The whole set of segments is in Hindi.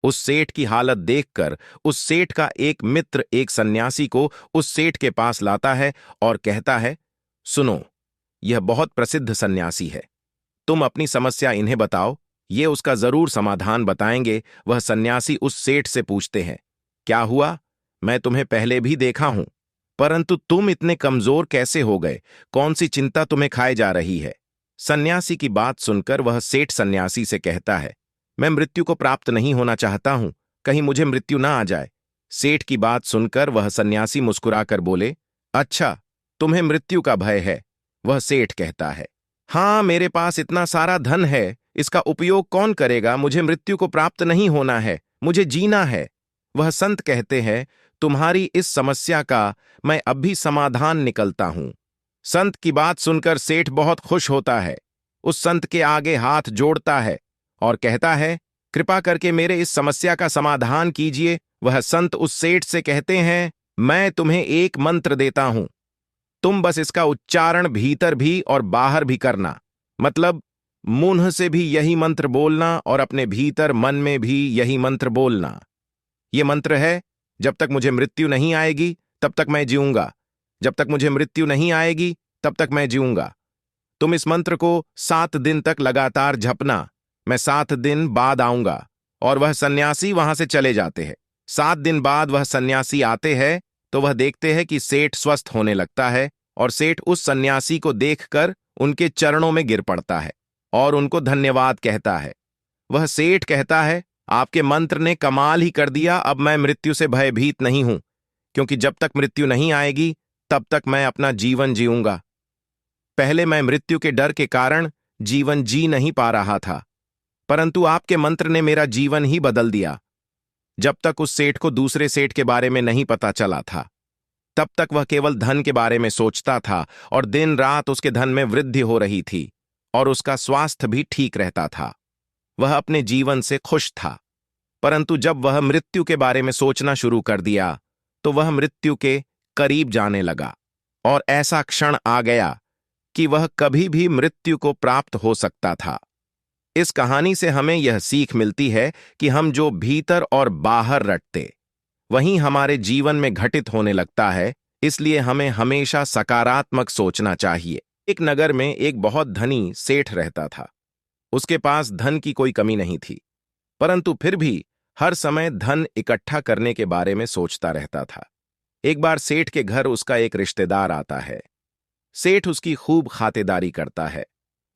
उस सेठ की हालत देखकर उस सेठ का एक मित्र एक सन्यासी को उस सेठ के पास लाता है और कहता है, सुनो, यह बहुत प्रसिद्ध सन्यासी है, तुम अपनी समस्या इन्हें बताओ, ये उसका जरूर समाधान बताएंगे। वह सन्यासी उस सेठ से पूछते हैं, क्या हुआ? मैं तुम्हें पहले भी देखा हूं, परंतु तुम इतने कमजोर कैसे हो गए? कौन सी चिंता तुम्हें खाए जा रही है? सन्यासी की बात सुनकर वह सेठ सन्यासी से कहता है, मैं मृत्यु को प्राप्त नहीं होना चाहता हूं, कहीं मुझे मृत्यु ना आ जाए। सेठ की बात सुनकर वह सन्यासी मुस्कुराकर बोले, अच्छा, तुम्हें मृत्यु का भय है? वह सेठ कहता है, हाँ, मेरे पास इतना सारा धन है, इसका उपयोग कौन करेगा? मुझे मृत्यु को प्राप्त नहीं होना है, मुझे जीना है। वह संत कहते हैं, तुम्हारी इस समस्या का मैं अभी समाधान निकलता हूं। संत की बात सुनकर सेठ बहुत खुश होता है, उस संत के आगे हाथ जोड़ता है और कहता है, कृपा करके मेरे इस समस्या का समाधान कीजिए। वह संत उस सेठ से कहते हैं, मैं तुम्हें एक मंत्र देता हूं, तुम बस इसका उच्चारण भीतर भी और बाहर भी करना, मतलब मुंह से भी यही मंत्र बोलना और अपने भीतर मन में भी यही मंत्र बोलना। यह मंत्र है, जब तक मुझे मृत्यु नहीं आएगी तब तक मैं जीऊंगा, जब तक मुझे मृत्यु नहीं आएगी तब तक मैं जीऊंगा। तुम इस मंत्र को 7 दिन तक लगातार जपना, मैं 7 दिन बाद आऊंगा। और वह सन्यासी वहां से चले जाते हैं। 7 दिन बाद वह सन्यासी आते हैं तो वह देखते हैं कि सेठ स्वस्थ होने लगता है और सेठ उस सन्यासी को देखकर उनके चरणों में गिर पड़ता है और उनको धन्यवाद कहता है। वह सेठ कहता है, आपके मंत्र ने कमाल ही कर दिया, अब मैं मृत्यु से भयभीत नहीं हूं, क्योंकि जब तक मृत्यु नहीं आएगी तब तक मैं अपना जीवन जीऊंगा। पहले मैं मृत्यु के डर के कारण जीवन जी नहीं पा रहा था, परंतु आपके मंत्र ने मेरा जीवन ही बदल दिया। जब तक उस सेठ को दूसरे सेठ के बारे में नहीं पता चला था, तब तक वह केवल धन के बारे में सोचता था और दिन रात उसके धन में वृद्धि हो रही थी और उसका स्वास्थ्य भी ठीक रहता था। वह अपने जीवन से खुश था, परंतु जब वह मृत्यु के बारे में सोचना शुरू कर दिया तो वह मृत्यु के करीब जाने लगा और ऐसा क्षण आ गया कि वह कभी भी मृत्यु को प्राप्त हो सकता था। इस कहानी से हमें यह सीख मिलती है कि हम जो भीतर और बाहर रटते, वहीं हमारे जीवन में घटित होने लगता है, इसलिए हमें हमेशा सकारात्मक सोचना चाहिए। एक नगर में एक बहुत धनी सेठ रहता था। उसके पास धन की कोई कमी नहीं थी, परंतु फिर भी हर समय धन इकट्ठा करने के बारे में सोचता रहता था। एक बार सेठ के घर उसका एक रिश्तेदार आता है। सेठ उसकी खूब खातिरदारी करता है।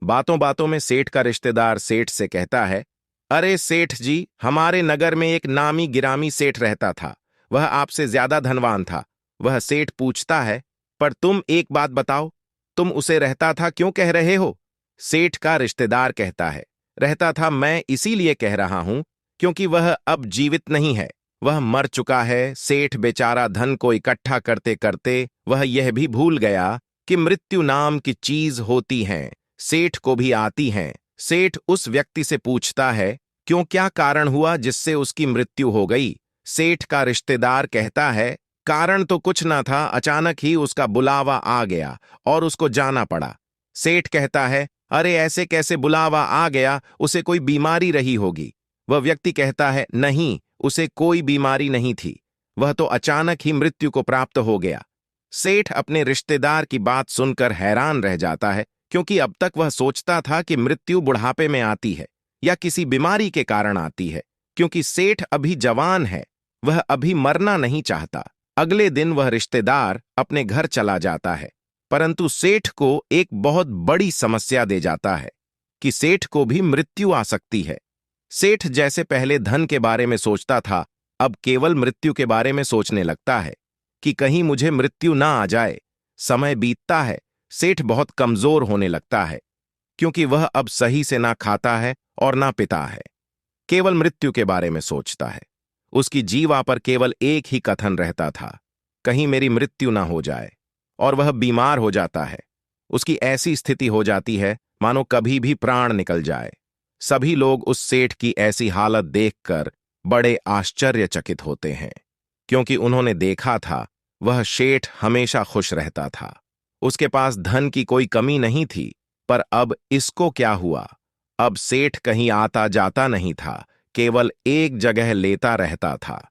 बातों बातों में सेठ का रिश्तेदार सेठ से कहता है, अरे सेठ जी, हमारे नगर में एक नामी गिरामी सेठ रहता था, वह आपसे ज्यादा धनवान था। वह सेठ पूछता है, पर तुम एक बात बताओ, तुम उसे रहता था क्यों कह रहे हो? सेठ का रिश्तेदार कहता है, रहता था मैं इसीलिए कह रहा हूं क्योंकि वह अब जीवित नहीं है, वह मर चुका है। सेठ बेचारा धन को इकट्ठा करते करते वह यह भी भूल गया कि मृत्यु नाम की चीज होती है, सेठ को भी आती हैं। सेठ उस व्यक्ति से पूछता है, क्यों, क्या कारण हुआ जिससे उसकी मृत्यु हो गई? सेठ का रिश्तेदार कहता है, कारण तो कुछ ना था, अचानक ही उसका बुलावा आ गया और उसको जाना पड़ा। सेठ कहता है, अरे ऐसे कैसे बुलावा आ गया, उसे कोई बीमारी रही होगी। वह व्यक्ति कहता है, नहीं, उसे कोई बीमारी नहीं थी, वह तो अचानक ही मृत्यु को प्राप्त हो गया। सेठ अपने रिश्तेदार की बात सुनकर हैरान रह जाता है, क्योंकि अब तक वह सोचता था कि मृत्यु बुढ़ापे में आती है या किसी बीमारी के कारण आती है, क्योंकि सेठ अभी जवान है, वह अभी मरना नहीं चाहता। अगले दिन वह रिश्तेदार अपने घर चला जाता है, परंतु सेठ को एक बहुत बड़ी समस्या दे जाता है कि सेठ को भी मृत्यु आ सकती है। सेठ जैसे पहले धन के बारे में सोचता था, अब केवल मृत्यु के बारे में सोचने लगता है कि कहीं मुझे मृत्यु ना आ जाए। समय बीतता है, सेठ बहुत कमजोर होने लगता है, क्योंकि वह अब सही से ना खाता है और ना पीता है, केवल मृत्यु के बारे में सोचता है। उसकी जीवा पर केवल एक ही कथन रहता था, कहीं मेरी मृत्यु ना हो जाए, और वह बीमार हो जाता है। उसकी ऐसी स्थिति हो जाती है मानो कभी भी प्राण निकल जाए। सभी लोग उस सेठ की ऐसी हालत देखकर बड़े आश्चर्यचकित होते हैं, क्योंकि उन्होंने देखा था वह सेठ हमेशा खुश रहता था, उसके पास धन की कोई कमी नहीं थी। पर अब इसको क्या हुआ? अब सेठ कहीं आता जाता नहीं था, केवल एक जगह लेता रहता था।